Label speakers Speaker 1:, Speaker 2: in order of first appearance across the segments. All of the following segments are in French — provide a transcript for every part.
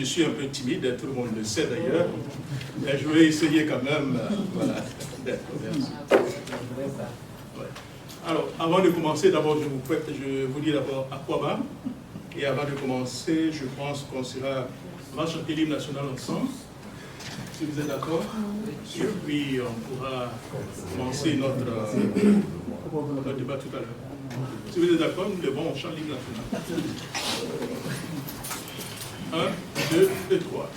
Speaker 1: Je suis un peu timide, tout le monde le sait d'ailleurs, mais je vais essayer quand même voilà, d'être merci. Ouais. Alors, avant de commencer, d'abord, je vous dis d'abord Aquaba. Et avant de commencer, je pense qu'on va chanter l'hymne national ensemble. Si vous êtes d'accord. Et puis, on pourra commencer notre débat tout à l'heure. Si vous êtes d'accord, nous devons chanter l'hymne national. 1, 2 et 3.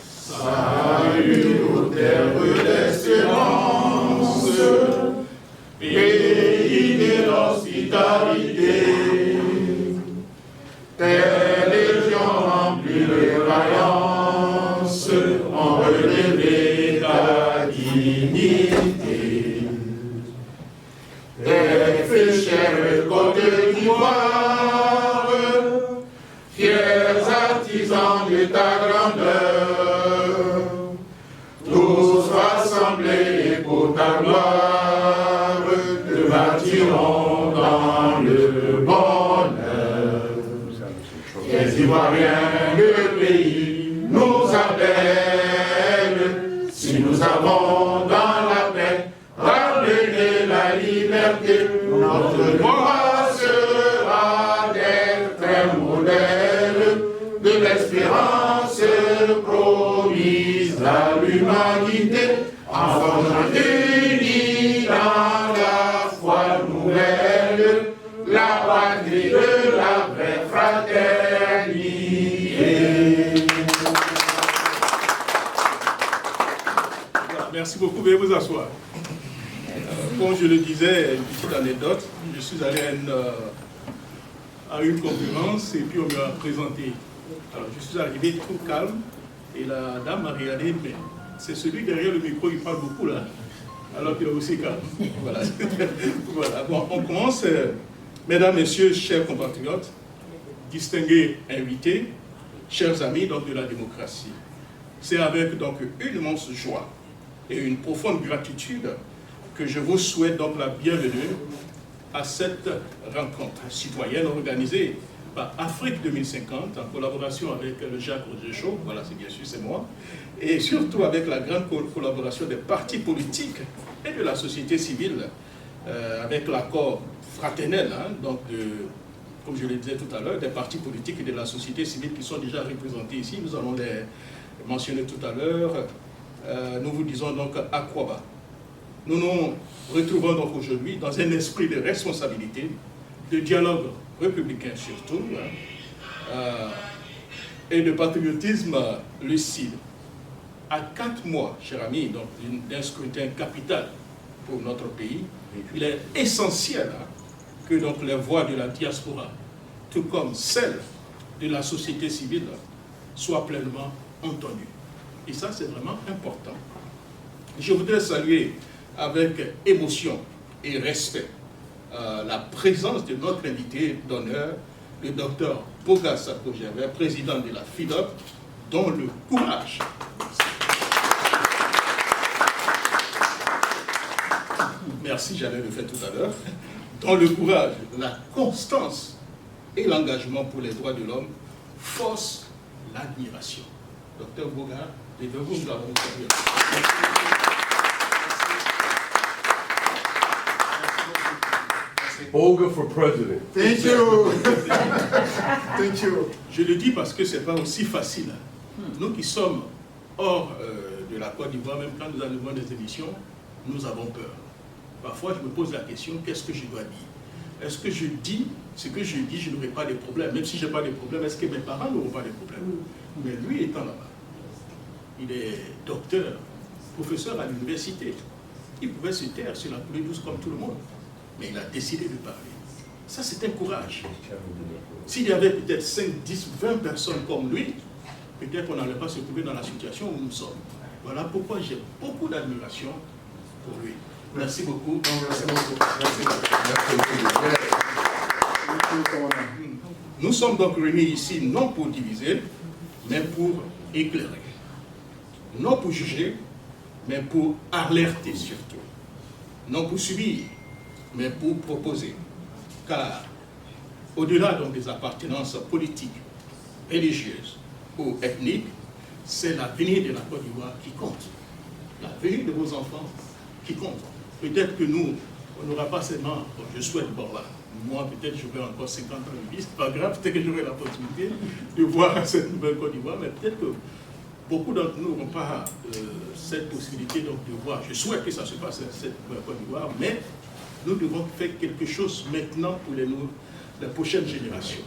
Speaker 2: Salut au terre d'espérance, pays de l'hospitalité, tes légions remplies de vaillance ont relevé ta dignité. Tes fléchères Côte d'Ivoire, fiers artisans de ta grandeur, tous rassemblés pour ta gloire, te bâtiront dans le bonheur. Les Ivoiriens, le pays nous appelle, si nous avons dans la paix ramené la liberté, notre voix sera d'être un modèle de l'espérance promise à l'humanité, en forgeant unis dans la foi nouvelle, la patrie de la vraie fraternité.
Speaker 1: Merci beaucoup, veuillez vous asseoir. Comme je le disais, une petite anecdote, je suis allé à une conférence et puis on m'a présenté. Alors je suis arrivé tout calme et la dame m'a regardé, mais c'est celui derrière le micro, il parle beaucoup là, alors qu'il est aussi calme. Voilà. Voilà. Bon, on commence. Mesdames, Messieurs, chers compatriotes, distingués invités, chers amis donc, de la démocratie, c'est avec donc une immense joie et une profonde gratitude que je vous souhaite donc la bienvenue à cette rencontre citoyenne organisée par Afrique 2050 en collaboration avec le Jacques Roger-Chaud, voilà, c'est bien sûr, c'est moi, et surtout avec la grande collaboration des partis politiques et de la société civile, avec l'accord fraternel, hein, donc comme je le disais tout à l'heure, des partis politiques et de la société civile qui sont déjà représentés ici. Nous allons les mentionner tout à l'heure. Nous vous disons donc Aquaba. Nous nous retrouvons donc aujourd'hui dans un esprit de responsabilité, de dialogue républicain surtout, et de patriotisme lucide. À 4 mois, chers amis, d'un scrutin capital pour notre pays, il est essentiel que donc, les voix de la diaspora, tout comme celles de la société civile, soient pleinement entendues. Et ça, c'est vraiment important. Je voudrais saluer avec émotion et respect la présence de notre invité d'honneur, le docteur Boga Sarko-Gervais, président de la FIDOP, dont le courage. Merci, j'allais le faire tout à l'heure. Dont le courage, la constance et l'engagement pour les droits de l'homme forcent l'admiration. Docteur Boga, levez-vous, nous allons vous saluer.
Speaker 3: Boga for president.
Speaker 2: Thank you. Thank you.
Speaker 1: Je le dis parce que ce n'est pas aussi facile. Nous qui sommes hors de la Côte d'Ivoire, même quand nous arrivons des émissions, nous avons peur. Parfois, je me pose la question, qu'est-ce que je dois dire? Est-ce que je dis ce que je dis, je n'aurai pas de problème? Même si je n'ai pas de problème, est-ce que mes parents n'auront pas de problème? Mais lui étant là-bas, il est docteur, professeur à l'université. Il pouvait se taire sur la coulée douce comme tout le monde. Mais il a décidé de parler. Ça, c'est un courage. S'il y avait peut-être 5, 10, 20 personnes comme lui, peut-être qu'on n'allait pas se trouver dans la situation où nous sommes. Voilà pourquoi j'ai beaucoup d'admiration pour lui. Merci beaucoup.
Speaker 2: Merci beaucoup.
Speaker 1: Nous sommes donc réunis ici non pour diviser, mais pour éclairer. Non pour juger, mais pour alerter surtout. Non pour subir, mais pour proposer. Car au-delà donc des appartenances politiques, religieuses, ou ethnique, c'est l'avenir de la Côte d'Ivoire qui compte. L'avenir de vos enfants qui compte. Peut-être que nous, on n'aura pas seulement, bon, je souhaite, bon là, moi peut-être j'aurai encore 50 ans de vie, c'est pas grave, peut-être que j'aurai la possibilité de voir cette nouvelle Côte d'Ivoire, mais peut-être que beaucoup d'entre nous n'auront pas cette possibilité donc, de voir. Je souhaite que ça se passe cette nouvelle Côte d'Ivoire, mais nous devons faire quelque chose maintenant pour les prochaines générations.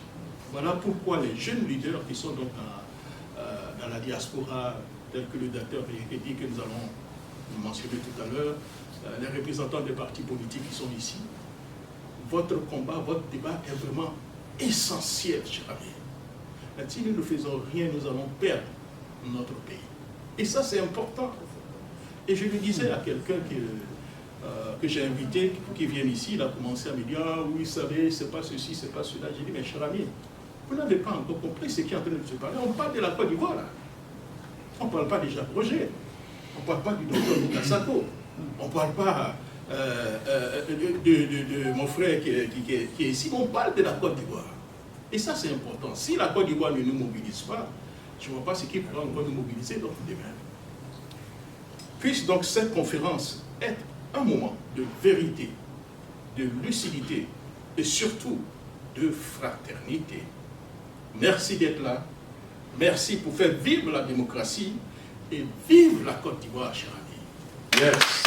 Speaker 1: Voilà pourquoi les jeunes leaders qui sont donc dans la diaspora, tels que le docteur Béhékédi que nous allons mentionner tout à l'heure, les représentants des partis politiques qui sont ici, votre combat, votre débat est vraiment essentiel, cher ami. Si nous ne faisons rien, nous allons perdre notre pays. Et ça, c'est important. Et je lui disais à quelqu'un que j'ai invité, qui vient ici, il a commencé à me dire, ah oui, vous savez, c'est pas ceci, c'est pas cela. J'ai dit, mais cher ami, vous n'avez pas encore compris ce qui est en train de se parler. On parle de la Côte d'Ivoire, là. On ne parle pas déjà projet. On ne parle pas du docteur Lucas Sako. On ne parle pas de mon frère qui est ici. On parle de la Côte d'Ivoire. Et ça, c'est important. Si la Côte d'Ivoire ne nous mobilise pas, je ne vois pas ce qui pourra encore nous mobiliser donc demain. Puisse donc cette conférence être un moment de vérité, de lucidité et surtout de fraternité. Merci d'être là. Merci pour faire vivre la démocratie et vive la Côte d'Ivoire, cher ami.
Speaker 2: Yes.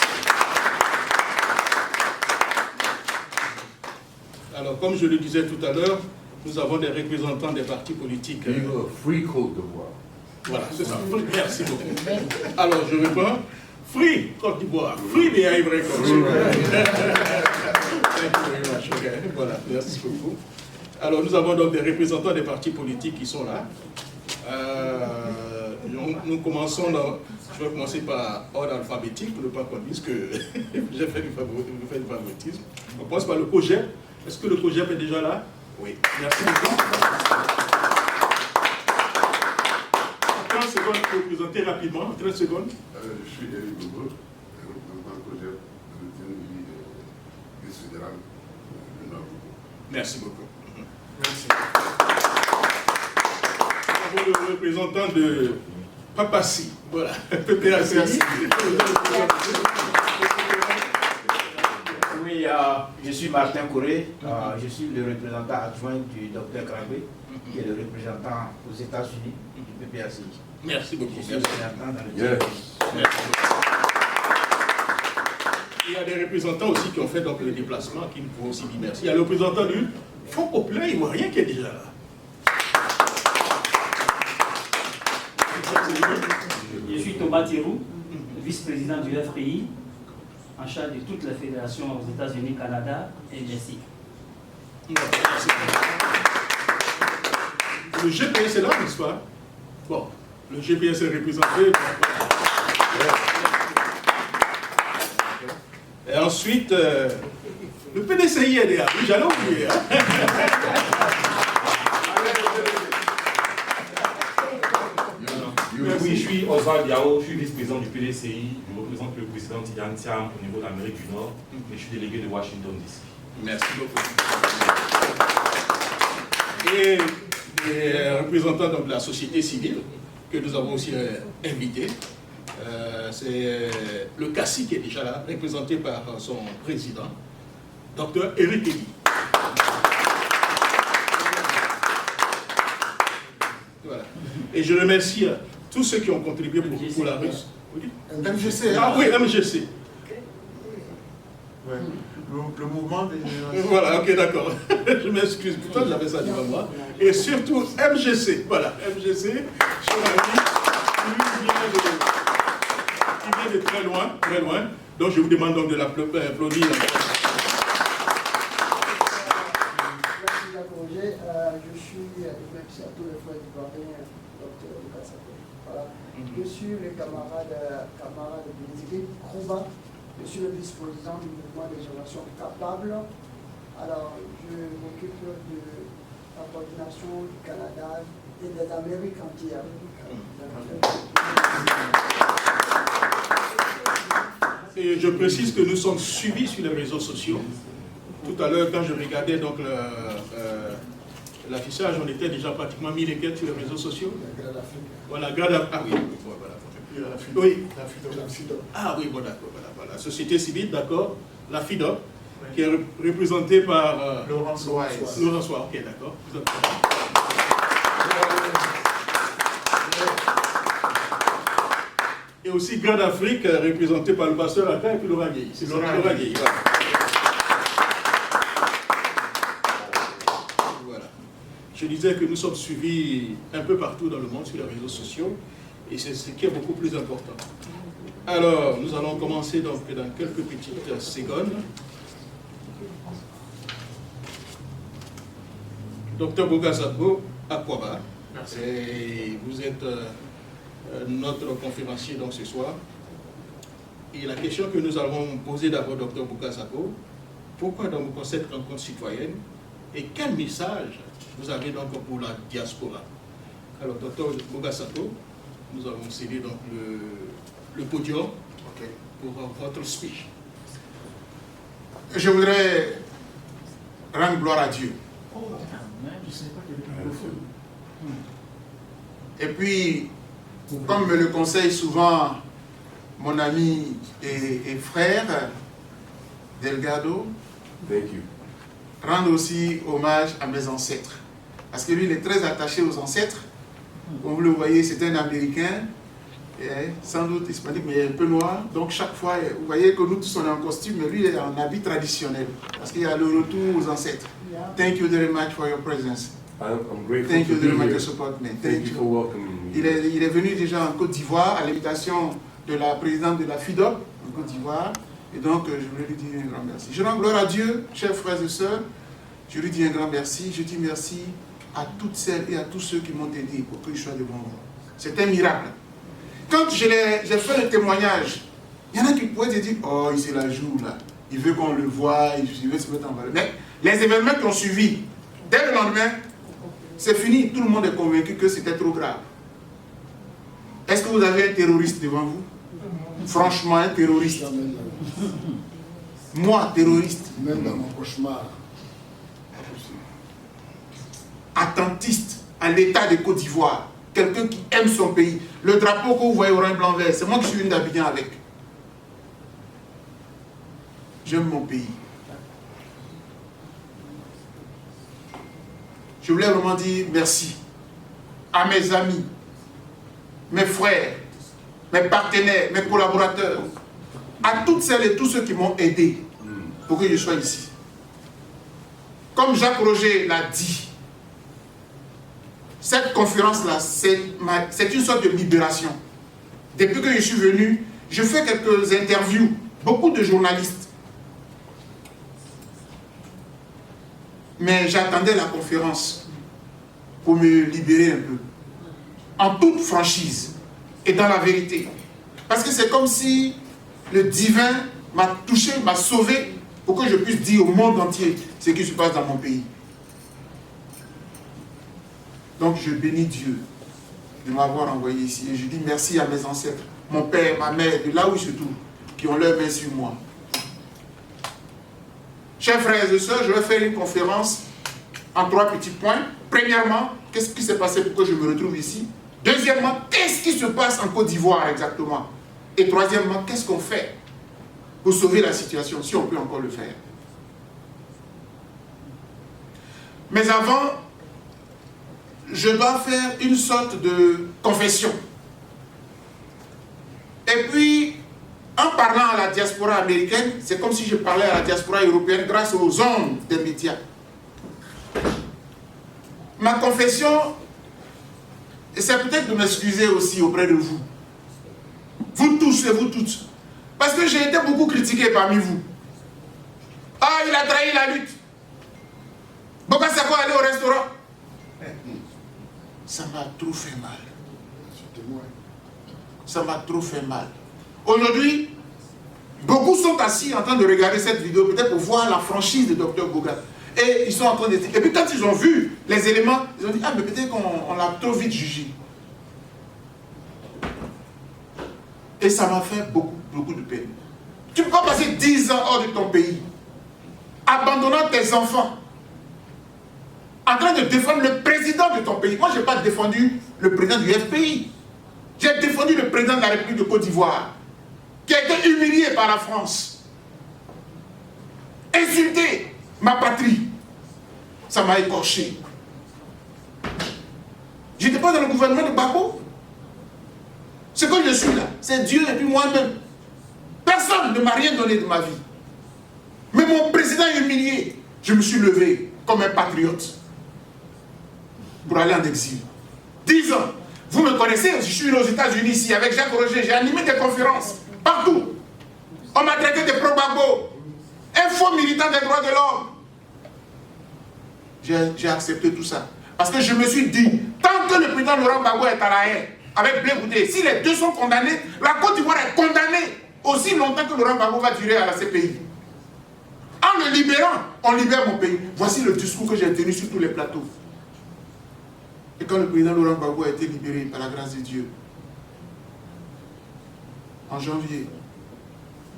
Speaker 1: Alors, comme je le disais tout à l'heure, nous avons des représentants des partis politiques.
Speaker 2: Free Côte d'Ivoire.
Speaker 1: Voilà, c'est ça. Merci beaucoup. Alors, je reprends. Free Côte d'Ivoire. Free BI Records. Voilà, merci beaucoup. Alors, nous avons donc des représentants des partis politiques qui sont là. Nous commençons dans... Je vais commencer par ordre alphabétique pour ne pas qu'on dise que j'ai fait du favoritisme. On commence par le COGEP. Est-ce que le COGEP est déjà là? Oui. Merci beaucoup. 30 secondes pour vous présenter rapidement. 30 secondes.
Speaker 3: Je suis Eric Bobo, représentant COGEP du fédéral du Nord.
Speaker 1: Merci beaucoup.
Speaker 2: Merci.
Speaker 1: Nous avons le représentant de Papassi. Voilà. PPACI.
Speaker 4: Oui, je suis Martin Corré, je suis le représentant adjoint du Dr Krabé, qui est le représentant aux États-Unis du PPACI.
Speaker 1: Merci beaucoup.
Speaker 4: Je suis le représentant dans le
Speaker 3: Yes.
Speaker 1: Il y a des représentants aussi qui ont fait donc le déplacement, qui nous pouvons aussi dire merci. Il y a le représentant du Fonds populaire ivoirien qui est déjà là.
Speaker 5: Je suis Thomas Thierou, vice-président du FPI, en charge de toute la fédération aux États-Unis, Canada et Mexique.
Speaker 1: Le GPS est là, n'est-ce pas? Bon, le GPS est représenté. Et ensuite, le PDCI est là. Oui, j'allais oublier.
Speaker 6: Oui, je suis Oswald Diao, je suis vice-président du PDCI, je représente le président Tidiane Thiam au niveau de l'Amérique du Nord et je suis délégué de Washington DC.
Speaker 1: Merci beaucoup. Et les représentants donc, de la société civile que nous avons aussi invité, c'est le CACI qui est déjà là, représenté par son président, Dr Eric Eddy. Voilà. Et je remercie tous ceux qui ont contribué pour la Russie.
Speaker 2: MGC.
Speaker 1: Ah oui, MGC.
Speaker 2: Ouais. Le mouvement des générations.
Speaker 1: Voilà, ok, d'accord. Je m'excuse, pourtant j'avais ça devant moi. Et surtout MGC, voilà, MGC, cher ami, qui vient de très loin, très loin. Donc je vous demande donc de l'applaudir.
Speaker 7: Merci Jacques-Roger. Je suis, merci à tous les frères ivoiriens, Dr Lucas Sako. Voilà. Je suis le camarade Bénédicte Krouba. Je suis le vice-président du mouvement des générations capables. Alors, je m'occupe de la coordination du Canada et des Amériques entières.
Speaker 1: Et je précise que nous sommes suivis sur les réseaux sociaux. Tout à l'heure, quand je regardais donc l'affichage, on était déjà pratiquement 1000 et quelques sur les réseaux sociaux.
Speaker 7: La Grade Afrique.
Speaker 1: Voilà, Grade. Ah oui, voilà.
Speaker 2: La FIDOP.
Speaker 1: Oui.
Speaker 2: La FIDOP.
Speaker 7: La FIDOP.
Speaker 1: Ah oui, bon, d'accord, voilà. Société civile, d'accord. La FIDOP, qui est représentée par
Speaker 2: Laurence Wise.
Speaker 1: Laurence Wise, ok, d'accord. Et aussi Grande Afrique, représentée par le pasteur Aka et puis Laurent Gueye. C'est
Speaker 2: Laurent
Speaker 1: Laurent
Speaker 2: Gueye.
Speaker 1: Gueye, voilà. Je disais que nous sommes suivis un peu partout dans le monde sur les réseaux sociaux et c'est ce qui est beaucoup plus important. Alors, nous allons commencer donc dans quelques petites secondes. Docteur Bogasako Akwaba,
Speaker 2: Merci.
Speaker 1: et vous êtes notre conférencier donc ce soir. Et la question que nous allons poser d'abord, Docteur Bogasako, pourquoi donc vous cette rencontre citoyenne et quel message vous avez donc pour la diaspora? Alors, Docteur Bogasako, nous allons céder donc le podium pour votre speech.
Speaker 2: Je voudrais rendre gloire à Dieu. Et puis, comme me le conseille souvent mon ami et frère Delgado, rendre aussi hommage à mes ancêtres. Parce que lui, il est très attaché aux ancêtres. Comme vous le voyez, c'est un Américain, sans doute hispanique, mais un peu noir. Donc chaque fois, vous voyez que nous tous on est en costume, mais lui il est en habit traditionnel. Parce qu'il y a le retour aux ancêtres. Thank you very much for your presence.
Speaker 8: I'm grateful
Speaker 2: Thank
Speaker 8: to
Speaker 2: you
Speaker 8: be
Speaker 2: very much
Speaker 8: here.
Speaker 2: for support me.
Speaker 8: Thank you for welcoming me.
Speaker 2: Il est venu déjà en Côte d'Ivoire à l'invitation de la présidente de la FIDOP en Côte d'Ivoire. Et donc, je voulais lui dire un grand merci. Je rends gloire à Dieu, chers frères et sœurs. Je lui dis un grand merci. Je dis merci à toutes celles et à tous ceux qui m'ont aidé pour que je sois devant vous. C'est un miracle. Quand j'ai fait le témoignage, il y en a qui pourraient te dire, oh, il se la joue là. Il veut qu'on le voie, il veut se mettre en valeur. Mais les événements qui ont suivi, dès le lendemain, c'est fini. Tout le monde est convaincu que c'était trop grave. Est-ce que vous avez un terroriste devant vous? Franchement, un terroriste. Moi, terroriste.
Speaker 7: Même dans mon cauchemar.
Speaker 2: Attentiste à l'état de Côte d'Ivoire. Quelqu'un qui aime son pays. Le drapeau que vous voyez orange, blanc, vert, c'est moi qui suis venu d'Abidjan avec. J'aime mon pays. Je voulais vraiment dire merci à mes amis, mes frères, mes partenaires, mes collaborateurs, à toutes celles et tous ceux qui m'ont aidé pour que je sois ici. Comme Jacques Roger l'a dit, cette conférence-là, c'est une sorte de libération. Depuis que je suis venu, je fais quelques interviews, beaucoup de journalistes. Mais j'attendais la conférence pour me libérer un peu. En toute franchise et dans la vérité. Parce que c'est comme si le divin m'a touché, m'a sauvé pour que je puisse dire au monde entier ce qui se passe dans mon pays. Donc je bénis Dieu de m'avoir envoyé ici. Et je dis merci à mes ancêtres, mon père, ma mère, de là où je suis tout, qui ont leur main sur moi. Chers frères et sœurs, je vais faire une conférence en 3 petits points. Premièrement, qu'est-ce qui s'est passé pour que je me retrouve ici? Deuxièmement, qu'est-ce qui se passe en Côte d'Ivoire exactement? Et troisièmement, qu'est-ce qu'on fait pour sauver la situation, si on peut encore le faire? Mais avant, je dois faire une sorte de confession. Et puis, en parlant à la diaspora américaine, c'est comme si je parlais à la diaspora européenne grâce aux ondes des médias. Ma confession, c'est peut-être de m'excuser aussi auprès de vous. Vous tous et vous toutes. Parce que j'ai été beaucoup critiqué parmi vous. Ah, il a trahi la lutte. Bogasako aller au restaurant. Ça m'a trop fait mal. Ça m'a trop fait mal. Aujourd'hui, beaucoup sont assis en train de regarder cette vidéo, peut-être pour voir la franchise de Dr Boga. Et ils sont en train de dire. Et puis quand ils ont vu les éléments, ils ont dit, ah mais peut-être qu'on l'a trop vite jugé. Et ça m'a fait beaucoup de peine. Tu ne peux pas passer 10 ans hors de ton pays, abandonnant tes enfants, en train de défendre le président de ton pays. Moi, je n'ai pas défendu le président du FPI. J'ai défendu le président de la République de Côte d'Ivoire, qui a été humilié par la France. Insulté ma patrie. Ça m'a écorché. Je n'étais pas dans le gouvernement de Gbagbo. Ce que je suis là, c'est Dieu et puis moi-même. Personne ne m'a rien donné de ma vie. Mais mon président humilié, je me suis levé comme un patriote pour aller en exil. 10 ans. Vous me connaissez, je suis aux États-Unis ici avec Jacques Roger, j'ai animé des conférences partout. On m'a traité de pro-Gbagbo, un faux militant des droits de l'homme. J'ai accepté tout ça. Parce que je me suis dit, tant que le président Laurent Gbagbo est à la haie, avec Blé Goudé, si les deux sont condamnés, la Côte d'Ivoire est condamnée aussi longtemps que Laurent Gbagbo va durer à la CPI. En le libérant, on libère mon pays. Voici le discours que j'ai tenu sur tous les plateaux. Et quand le président Laurent Gbagbo a été libéré par la grâce de Dieu, en janvier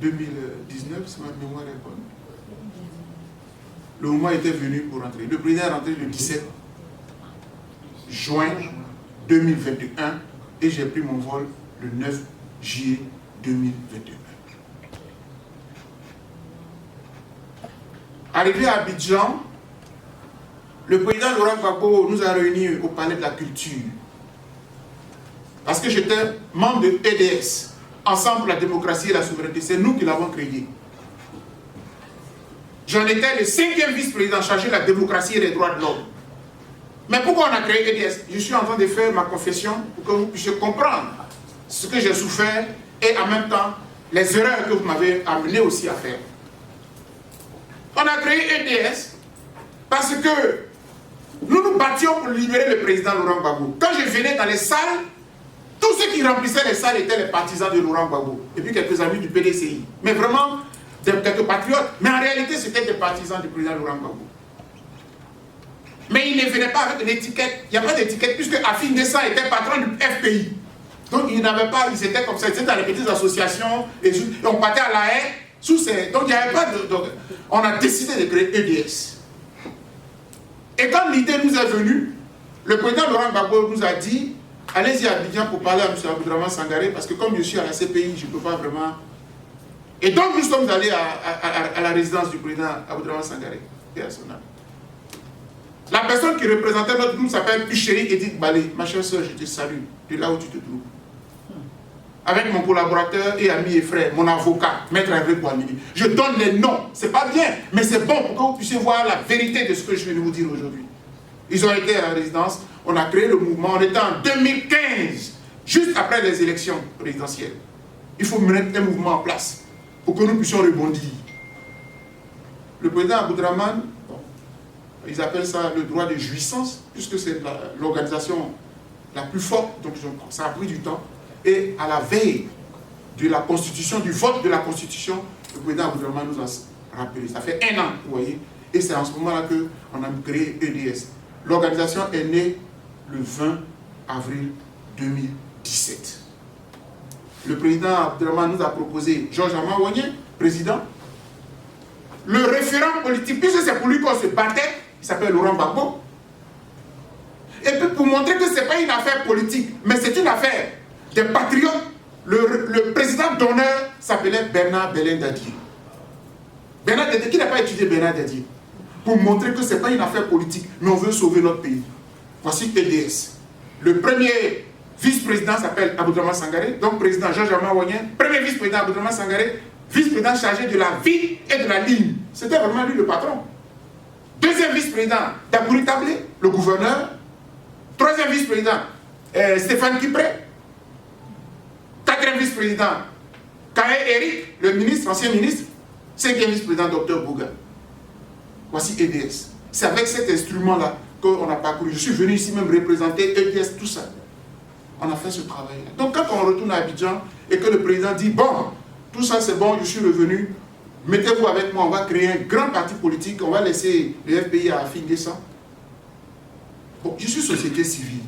Speaker 2: 2019, si ma mémoire est bonne, le moment était venu pour rentrer. Le président est rentré le 17 juin 2021 et j'ai pris mon vol le 9 juillet 2021. Arrivé à Abidjan, le président Laurent Gbagbo nous a réunis au Palais de la Culture. Parce que j'étais membre de EDS, Ensemble pour la démocratie et la souveraineté. C'est nous qui l'avons créé. J'en étais le 5e vice-président chargé de la démocratie et des droits de l'homme. Mais pourquoi on a créé EDS? Je suis en train de faire ma confession pour que vous puissiez comprendre ce que j'ai souffert et en même temps les erreurs que vous m'avez amené aussi à faire. On a créé EDS parce que nous nous battions pour libérer le président Laurent Gbagbo. Quand je venais dans les salles, tous ceux qui remplissaient les salles étaient les partisans de Laurent Gbagbo. Et puis quelques amis du PDCI. Mais vraiment, quelques patriotes. Mais en réalité, c'était des partisans du président Laurent Gbagbo. Mais ils ne venaient pas avec une étiquette. Il n'y a pas d'étiquette puisque Afin Dessa était patron du FPI. Donc ils n'avaient pas, ils étaient comme ça. Ils étaient dans les petites associations. Et on partait à la haie. Donc il n'y avait pas de... Donc, on a décidé de créer EDS. Et quand l'idée nous est venue, le président Laurent Gbagbo nous a dit, allez-y à Abidjan pour parler à M. Aboudraman Sangaré, parce que comme je suis à la CPI, je ne peux pas vraiment... Et donc nous sommes allés à la résidence du président Aboudraman Sangaré, et à son âme. La personne qui représentait notre groupe s'appelle Picheri Edith Balé. Ma chère soeur, je te salue, de là où tu te trouves. Avec mon collaborateur et ami et frère, mon avocat, Maître Hervé Kouamini. Je donne les noms, c'est pas bien, mais c'est bon pour que vous puissiez voir la vérité de ce que je viens de vous dire aujourd'hui. Ils ont été à la résidence, on a créé le mouvement, on était en 2015, juste après les élections présidentielles. Il faut mettre un mouvement en place pour que nous puissions rebondir. Le président Aboudraman, ils appellent ça le droit de jouissance, puisque c'est l'organisation la plus forte, donc ça a pris du temps. Et à la veille de la Constitution, du vote de la Constitution, le président Aboudraman nous a rappelé. Ça fait 1 an, vous voyez. Et c'est en ce moment-là qu'on a créé EDS. L'organisation est née le 20 avril 2017. Le président Aboudraman nous a proposé Georges Amawanye, président. Le référent politique, puisque c'est pour lui qu'on se battait, il s'appelle Laurent Gbagbo. Et puis pour montrer que ce n'est pas une affaire politique, mais c'est une affaire des patriotes, le président d'honneur s'appelait Bernard Belin Dadier. Bernard Dadier, qui n'a pas étudié Bernard Dadier? Pour montrer que ce n'est pas une affaire politique, mais on veut sauver notre pays. Voici EDS. Le premier vice-président s'appelle Aboudraman Sangaré, donc président Georges Amawanye, premier vice-président Aboudraman Sangaré, vice-président chargé de la ville et de la ligne. C'était vraiment lui le patron. Deuxième vice-président, Dabouri Tablé, le gouverneur. Troisième vice-président, Stéphane Kipré. Quatrième vice-président, Kaé Eric, le ministre, ancien ministre. Cinquième vice-président, Dr Bouga. Voici EDS. C'est avec cet instrument-là qu'on a parcouru. Je suis venu ici même représenter EDS, tout ça. On a fait ce travail-là. Donc quand on retourne à Abidjan et que le président dit, bon, tout ça c'est bon, je suis revenu, mettez-vous avec moi, on va créer un grand parti politique, on va laisser le FPI à Afin Dessa. Bon, je suis société civile.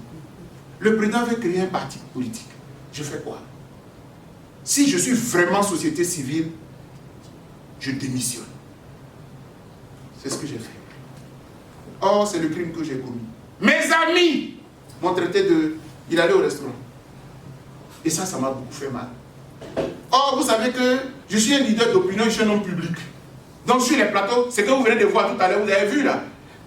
Speaker 2: Le président veut créer un parti politique. Je fais quoi? Si je suis vraiment société civile, je démissionne. C'est ce que j'ai fait. Or, c'est le crime que j'ai commis. Mes amis m'ont traité de... Il allait au restaurant. Et ça m'a beaucoup fait mal. Or, vous savez que je suis un leader d'opinion, je suis un homme public. Donc, sur les plateaux, c'est que vous venez de voir tout à l'heure, vous avez vu là.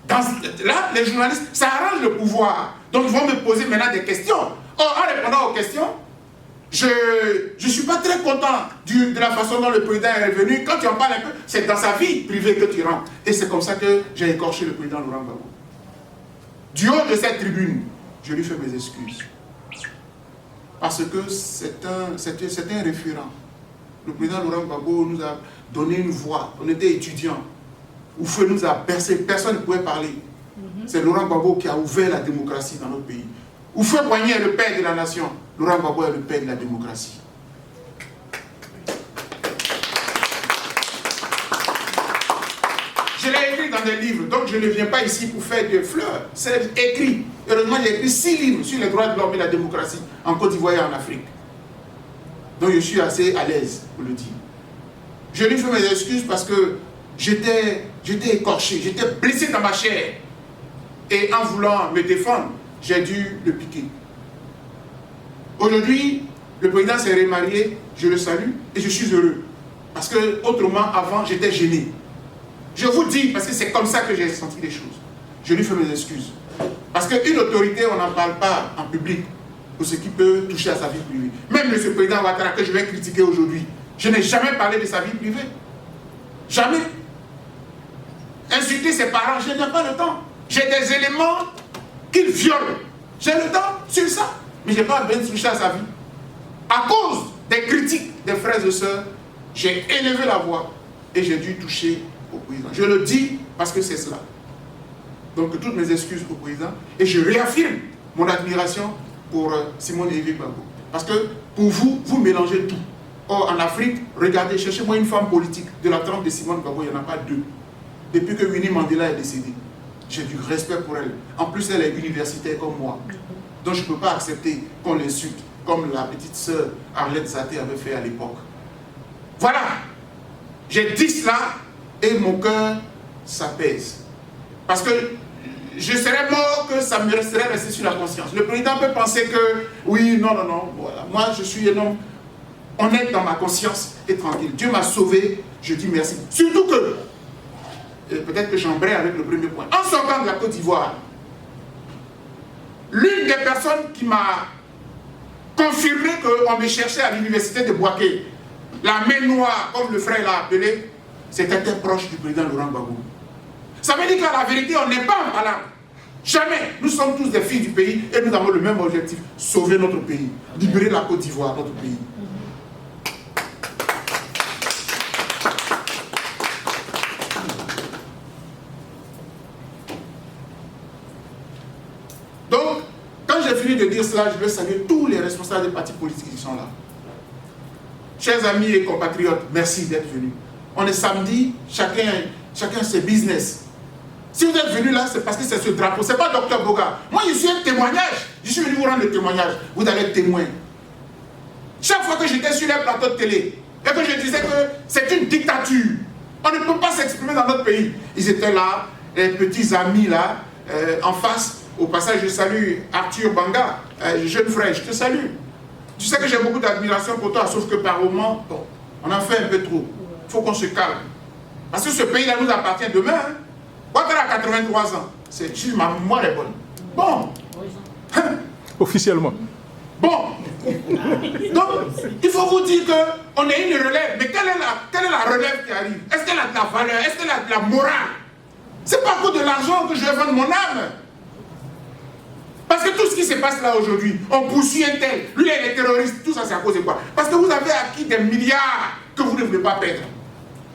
Speaker 2: Là, les journalistes, ça arrange le pouvoir. Donc, ils vont me poser maintenant des questions. Or, en répondant aux questions, je ne suis pas très content de la façon dont le président est revenu. Quand tu en parles un peu, c'est dans sa vie privée que tu rentres. Et c'est comme ça que j'ai écorché le président Laurent Gbagbo. Du haut de cette tribune, je lui fais mes excuses. Parce que c'est un référent. Le président Laurent Gbagbo nous a donné une voix. On était étudiants. Oufoué nous a percé. Personne ne pouvait parler. C'est Laurent Gbagbo qui a ouvert la démocratie dans notre pays. Houphouët-Boigny est le père de la nation. Laurent Gbagbo est le père de la démocratie. Je l'ai écrit dans des livres, donc je ne viens pas ici pour faire des fleurs. C'est écrit. Heureusement, j'ai écrit 6 livres sur les droits de l'homme et la démocratie en Côte d'Ivoire et en Afrique. Donc je suis assez à l'aise pour le dire. Je lui fais mes excuses parce que j'étais écorché, j'étais blessé dans ma chair. Et en voulant me défendre, j'ai dû le piquer. Aujourd'hui, le président s'est remarié, je le salue et je suis heureux. Parce que autrement, avant, j'étais gêné. Je vous dis, parce que c'est comme ça que j'ai senti les choses. Je lui fais mes excuses. Parce qu'une autorité, on n'en parle pas en public pour ce qui peut toucher à sa vie privée. Même le président Ouattara que je vais critiquer aujourd'hui, je n'ai jamais parlé de sa vie privée. Jamais. Insulter ses parents, je n'ai pas le temps. J'ai des éléments qu'il viole. J'ai le temps sur ça. Mais je n'ai pas bien touché à sa vie. À cause des critiques des frères et sœurs, j'ai élevé la voix et j'ai dû toucher au président. Je le dis parce que c'est cela. Donc toutes mes excuses au président et je réaffirme mon admiration pour Simone Elie Gbagbo. Parce que pour vous, vous mélangez tout. Or en Afrique, regardez, cherchez-moi une femme politique de la trempe de Simone Gbagbo, il n'y en a pas 2. Depuis que Winnie Mandela est décédée, j'ai du respect pour elle. En plus, elle est universitaire comme moi. Donc je ne peux pas accepter qu'on l'insulte, comme la petite sœur Arlette Zaté avait fait à l'époque. Voilà. J'ai dit cela et mon cœur s'apaise. Parce que je serais mort que ça me resterait resté sur la conscience. Le président peut penser que, oui, non, voilà. Moi je suis un homme honnête dans ma conscience et tranquille. Dieu m'a sauvé, je dis merci. Surtout que, et peut-être que j'embraye avec le premier point, en sortant de la Côte d'Ivoire, l'une des personnes qui m'a confirmé qu'on me cherchait à l'université de Bouaké, la main noire, comme le frère l'a appelé, c'était un proche du président Laurent Gbagbo. Ça veut dire qu'à la vérité, on n'est pas en malade. Jamais. Nous sommes tous des filles du pays et nous avons le même objectif, sauver notre pays, libérer la Côte d'Ivoire, notre pays. Donc, quand j'ai fini de dire cela, je vais saluer tous les responsables des partis politiques qui sont là. Chers amis et compatriotes, merci d'être venus. On est samedi, chacun ses business. Si vous êtes venus là, c'est parce que c'est ce drapeau. Ce n'est pas Dr Boga. Moi, je suis un témoignage. Je suis venu vous rendre le témoignage. Vous allez être témoin. Chaque fois que j'étais sur les plateaux de télé et que je disais que c'est une dictature, on ne peut pas s'exprimer dans notre pays. Ils étaient là, les petits amis là, en face. Au passage, je salue Arthur Banga, jeune frère, je te salue. Tu sais que j'ai beaucoup d'admiration pour toi, sauf que par moment, bon, on en fait un peu trop. Il faut qu'on se calme. Parce que ce pays-là nous appartient demain. Hein. Ouattara a 83 ans. Si ma mémoire est bonne. Bon.
Speaker 1: Officiellement.
Speaker 2: Bon. Donc, il faut vous dire qu'on est une relève. Mais quelle est la relève qui arrive? Est-ce qu'elle a de la valeur? Est-ce qu'elle a de la morale? C'est pas pour de l'argent que je vais vendre mon âme. Parce que tout ce qui se passe là aujourd'hui, on poursuit un tel, lui il est terroriste, tout ça c'est à cause de quoi? Parce que vous avez acquis des milliards que vous ne voulez pas perdre.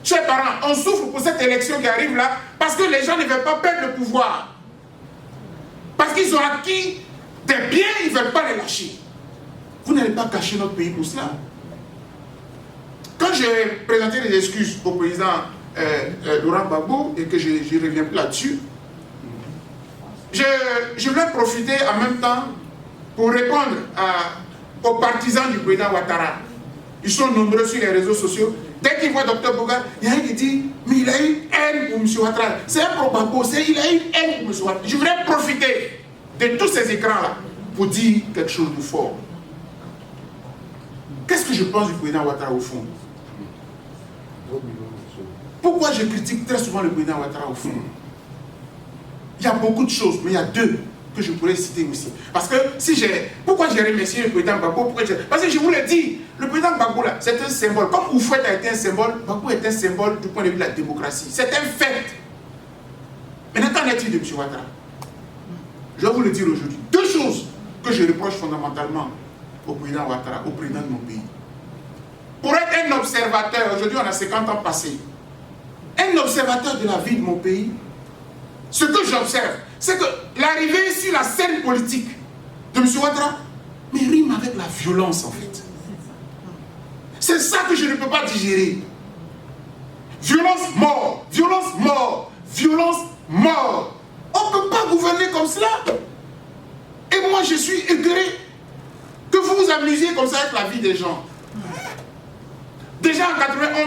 Speaker 2: Chers parents, on souffre pour cette élection qui arrive là parce que les gens ne veulent pas perdre le pouvoir. Parce qu'ils ont acquis des biens, ils ne veulent pas les lâcher. Vous n'allez pas cacher notre pays pour cela. Quand j'ai présenté les excuses au président Laurent Gbagbo et que je ne reviens plus là-dessus, je vais profiter en même temps pour répondre aux partisans du président Ouattara. Ils sont nombreux sur les réseaux sociaux Dès qu'il voit Dr Boga, il y a un qui dit, mais il a une haine pour M. Ouattara. C'est un propagande, il a une haine pour M. Ouattara. Je voudrais profiter de tous ces écrans-là pour dire quelque chose de fort. Qu'est-ce que je pense du président Ouattara au fond? Pourquoi je critique très souvent le président Ouattara au fond? Il y a beaucoup de choses, mais il y a deux que je pourrais citer aussi. Parce que pourquoi j'ai remercié le président Gbagbo? Parce que je vous l'ai dit, le président Gbagbo là, c'est un symbole. Comme Houphouët a été un symbole, Gbagbo est un symbole du point de vue de la démocratie. C'est un fait. Maintenant, qu'en est-il de M. Ouattara? Je vais vous le dire aujourd'hui. Deux choses que je reproche fondamentalement au président Ouattara, au président de mon pays. Pour être un observateur, aujourd'hui on a 50 ans passés, un observateur de la vie de mon pays, ce que j'observe, c'est que l'arrivée sur la scène politique de M. Ouattara me rime avec la violence en fait. C'est ça que je ne peux pas digérer. Violence, mort, violence, mort, violence, mort. On ne peut pas gouverner comme cela. Et moi je suis écœuré que vous vous amusiez comme ça avec la vie des gens. Déjà en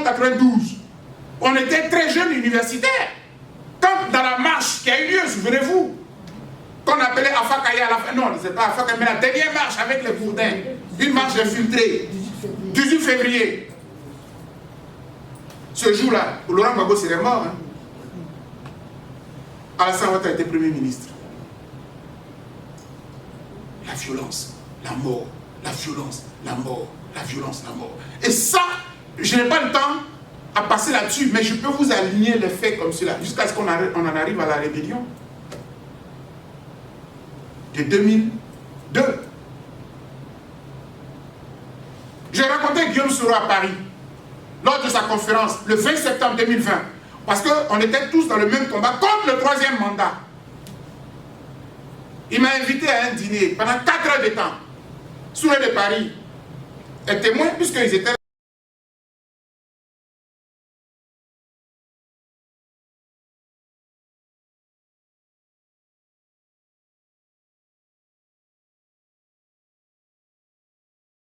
Speaker 2: 91-92, on était très jeunes universitaires. Quand dans la marche qui a eu lieu, souvenez-vous, qu'on appelait Afakaya à la fin, non, c'est pas Afakaya, mais la dernière marche avec les Bourdins, une marche infiltrée, 18 février. Ce jour-là, Laurent Gbagbo serait mort. Hein. Alassane Ouattara était Premier ministre. La violence, la mort, la violence, la mort, la violence, la mort. Et ça, je n'ai pas le temps à passer là-dessus, mais je peux vous aligner les faits comme cela, jusqu'à ce qu'on en arrive à la rébellion de 2002. J'ai rencontré Guillaume Soro à Paris, lors de sa conférence, le 20 septembre 2020, parce qu'on était tous dans le même combat contre le troisième mandat. Il m'a invité à un dîner pendant 4 heures de temps, sous le de Paris, et témoin, puisqu'ils étaient